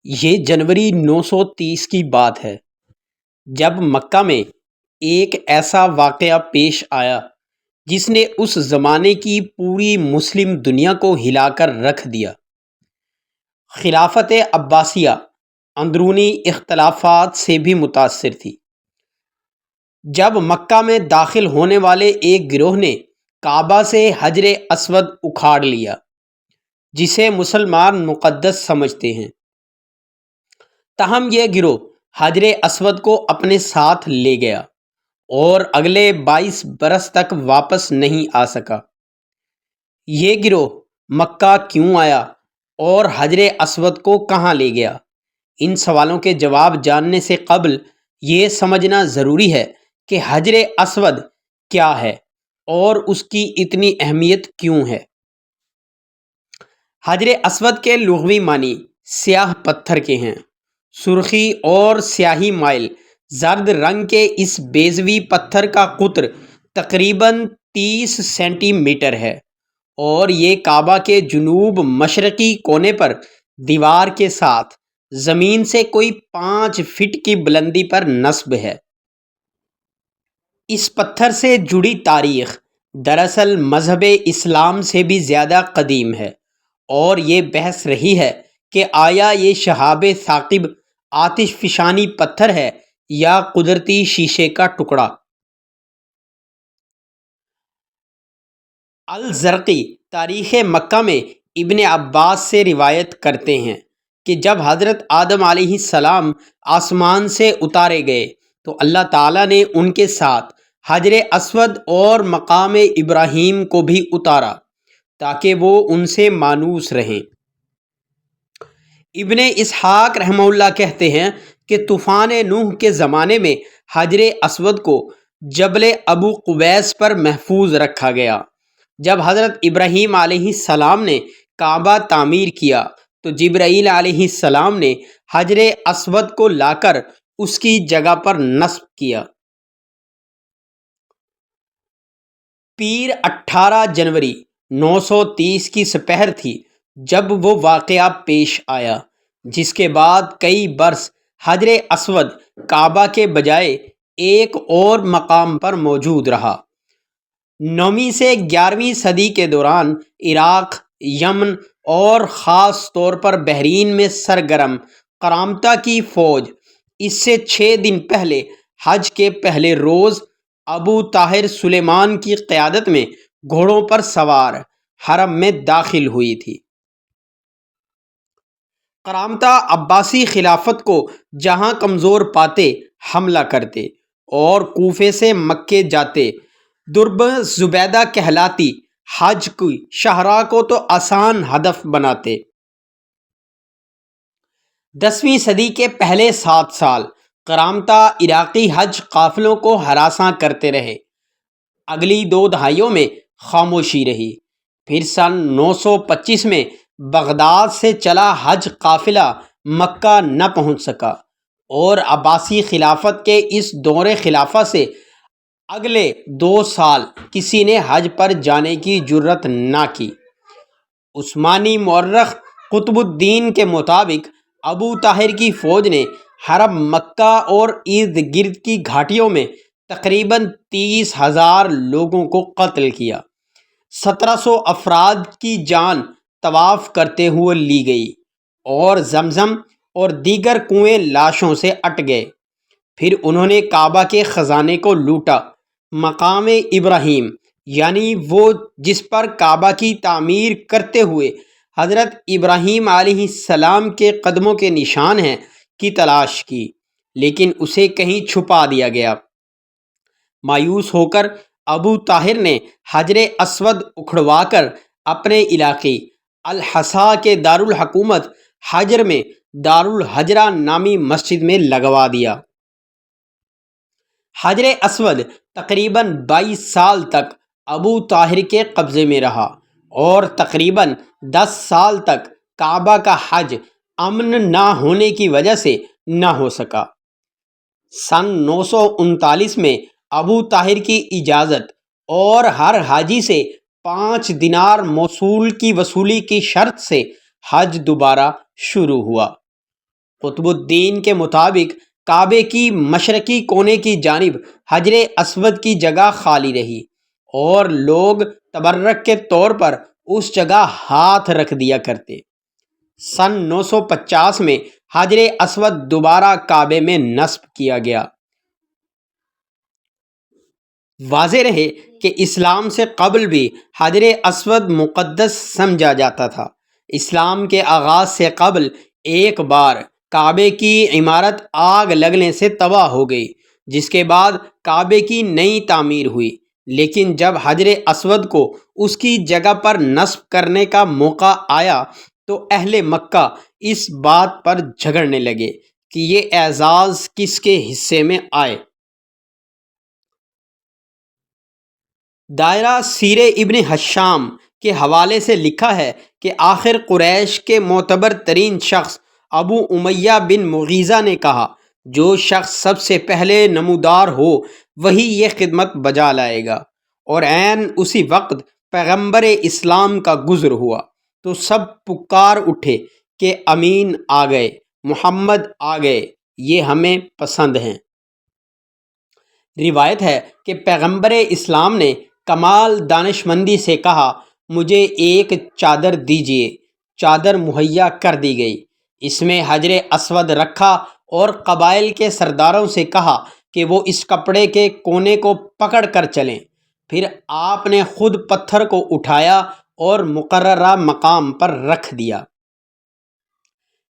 یہ جنوری 930 کی بات ہے جب مکہ میں ایک ایسا واقعہ پیش آیا جس نے اس زمانے کی پوری مسلم دنیا کو ہلا کر رکھ دیا۔ خلافت عباسیہ اندرونی اختلافات سے بھی متاثر تھی۔ جب مکہ میں داخل ہونے والے ایک گروہ نے کعبہ سے حجر اسود اکھاڑ لیا جسے مسلمان مقدس سمجھتے ہیں، تاہم یہ گروہ حجر اسود کو اپنے ساتھ لے گیا اور اگلے 22 برس تک واپس نہیں آ سکا۔ یہ گروہ مکہ کیوں آیا اور حجر اسود کو کہاں لے گیا؟ ان سوالوں کے جواب جاننے سے قبل یہ سمجھنا ضروری ہے کہ حجر اسود کیا ہے اور اس کی اتنی اہمیت کیوں ہے۔ حجر اسود کے لغوی معنی سیاہ پتھر کے ہیں۔ سرخی اور سیاہی مائل زرد رنگ کے اس بیضوی پتھر کا قطر تقریباً 30 سینٹی میٹر ہے اور یہ کعبہ کے جنوب مشرقی کونے پر دیوار کے ساتھ زمین سے کوئی 5 فٹ کی بلندی پر نصب ہے۔ اس پتھر سے جڑی تاریخ دراصل مذہب اسلام سے بھی زیادہ قدیم ہے اور یہ بحث رہی ہے کہ آیا یہ شہاب ثاقب آتش فشانی پتھر ہے یا قدرتی شیشے کا ٹکڑا۔ الزرقی تاریخ مکہ میں ابن عباس سے روایت کرتے ہیں کہ جب حضرت آدم علیہ السلام آسمان سے اتارے گئے تو اللہ تعالیٰ نے ان کے ساتھ حجر اسود اور مقام ابراہیم کو بھی اتارا تاکہ وہ ان سے مانوس رہیں۔ ابن اسحاق رحمہ اللہ کہتے ہیں کہ طوفان نوح کے زمانے میں حجر اسود کو جبل ابو قبیس پر محفوظ رکھا گیا۔ جب حضرت ابراہیم علیہ السلام نے کعبہ تعمیر کیا تو جبرائیل علیہ السلام نے حجر اسود کو لا کر اس کی جگہ پر نصب کیا۔ پیر 18 جنوری 930 کی سپہر تھی جب وہ واقعہ پیش آیا، جس کے بعد کئی برس حجر اسود کعبہ کے بجائے ایک اور مقام پر موجود رہا۔ 9ویں سے 11ویں صدی کے دوران عراق، یمن اور خاص طور پر بحرین میں سرگرم قرامطہ کی فوج اس سے 6 دن پہلے حج کے پہلے روز ابو طاہر سلیمان کی قیادت میں گھوڑوں پر سوار حرم میں داخل ہوئی تھی۔ قرامطہ عباسی خلافت کو جہاں کمزور پاتے حملہ کرتے اور کوفے سے مکے جاتے۔ درب زبیدہ کہلاتی حج کی شاہراہ کو تو آسان ہدف بناتے۔ 10ویں صدی کے پہلے 7 سال قرامطہ عراقی حج قافلوں کو ہراساں کرتے رہے۔ اگلی 2 دہائیوں میں خاموشی رہی۔ پھر سن 925 میں بغداد سے چلا حج قافلہ مکہ نہ پہنچ سکا اور عباسی خلافت کے اس دور خلافہ سے اگلے 2 سال کسی نے حج پر جانے کی جرات نہ کی۔ عثمانی مورخ قطب الدین کے مطابق ابو طاہر کی فوج نے حرم مکہ اور ارد گرد کی گھاٹیوں میں تقریباً 30,000 لوگوں کو قتل کیا۔ 1700 افراد کی جان طواف کرتے ہوئے لی گئی اور زمزم اور دیگر کنویں لاشوں سے اٹ گئے۔ پھر انہوں نے کعبہ کے خزانے کو لوٹا۔ مقام ابراہیم یعنی وہ جس پر کعبہ کی تعمیر کرتے ہوئے حضرت ابراہیم علیہ السلام کے قدموں کے نشان ہیں کی تلاش کی، لیکن اسے کہیں چھپا دیا گیا۔ مایوس ہو کر ابو طاہر نے حجر اسود اکھڑوا کر اپنے علاقے الحصا کے دارالحکومت حجر میں دارالحجرہ نامی مسجد میں لگوا دیا۔ حجر اسود تقریباً 22 سال تک ابو طاہر کے قبضے میں رہا اور تقریباً 10 سال تک کعبہ کا حج امن نہ ہونے کی وجہ سے نہ ہو سکا۔ سن 939 میں ابو طاہر کی اجازت اور ہر حاجی سے 5 دینار موصول کی وصولی کی شرط سے حج دوبارہ شروع ہوا۔ قطب الدین کے مطابق کعبے کی مشرقی کونے کی جانب حجر اسود کی جگہ خالی رہی اور لوگ تبرک کے طور پر اس جگہ ہاتھ رکھ دیا کرتے۔ سن 950 میں حجر اسود دوبارہ کعبے میں نصب کیا گیا۔ واضح رہے کہ اسلام سے قبل بھی حجر اسود مقدس سمجھا جاتا تھا۔ اسلام کے آغاز سے قبل ایک بار کعبے کی عمارت آگ لگنے سے تباہ ہو گئی، جس کے بعد کعبے کی نئی تعمیر ہوئی، لیکن جب حجر اسود کو اس کی جگہ پر نصب کرنے کا موقع آیا تو اہل مکہ اس بات پر جھگڑنے لگے کہ یہ اعزاز کس کے حصے میں آئے۔ دائرہ سیر ابن ہشام کے حوالے سے لکھا ہے کہ آخر قریش کے معتبر ترین شخص ابو امیہ بن مغیظہ نے کہا، جو شخص سب سے پہلے نمودار ہو وہی یہ خدمت بجا لائے گا، اور عین اسی وقت پیغمبر اسلام کا گزر ہوا تو سب پکار اٹھے کہ امین آ گئے، محمد آ گئے، یہ ہمیں پسند ہیں۔ روایت ہے کہ پیغمبر اسلام نے کمال دانشمندی سے کہا، مجھے ایک چادر دیجیے۔ چادر مہیا کر دی گئی، اس میں حجر اسود رکھا اور قبائل کے سرداروں سے کہا کہ وہ اس کپڑے کے کونے کو پکڑ کر چلیں۔ پھر آپ نے خود پتھر کو اٹھایا اور مقررہ مقام پر رکھ دیا۔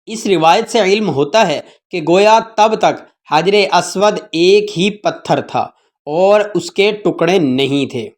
اس روایت سے علم ہوتا ہے کہ گویا تب تک حجر اسود ایک ہی پتھر تھا اور اس کے ٹکڑے نہیں تھے۔